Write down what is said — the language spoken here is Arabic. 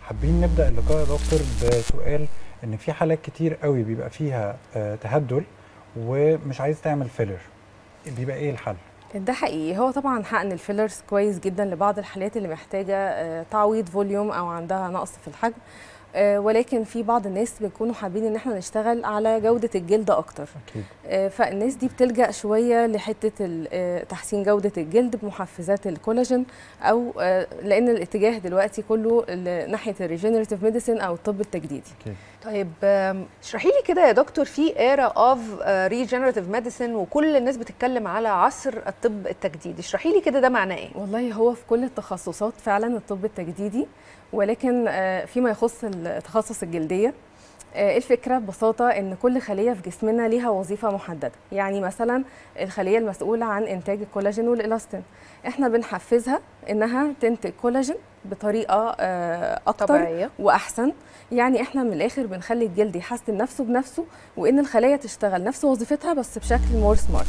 حابين نبدأ اللقاء يا دكتور بسؤال ان في حالات كتير قوي بيبقى فيها تهدل ومش عايز تعمل فيلر، بيبقى ايه الحل؟ ده حقيقي. هو طبعا حقن الفيلرز كويس جدا لبعض الحالات اللي محتاجه تعويض فوليوم او عندها نقص في الحجم، ولكن في بعض الناس بيكونوا حابين ان احنا نشتغل على جوده الجلد اكتر. اكيد. فالناس دي بتلجأ شويه لحته تحسين جوده الجلد بمحفزات الكولاجين، او لان الاتجاه دلوقتي كله ناحيه الريجنريتيف ميديسين او الطب التجديدي. أكيد. طيب اشرحي لي كده يا دكتور، في ايرا اوف ريجنريتيف ميديسين وكل الناس بتتكلم على عصر الطب التجديدي، اشرحي لي كده ده معناه ايه؟ والله هو في كل التخصصات فعلا الطب التجديدي، ولكن فيما يخص التخصص الجلديه الفكره ببساطه ان كل خليه في جسمنا ليها وظيفه محدده. يعني مثلا الخليه المسؤوله عن انتاج الكولاجين والالاستين، احنا بنحفزها انها تنتج كولاجين بطريقه اكتر طبيعية واحسن. يعني احنا من الاخر بنخلي الجلد يحسن نفسه بنفسه، وان الخلايا تشتغل نفس وظيفتها بس بشكل مور سمارت.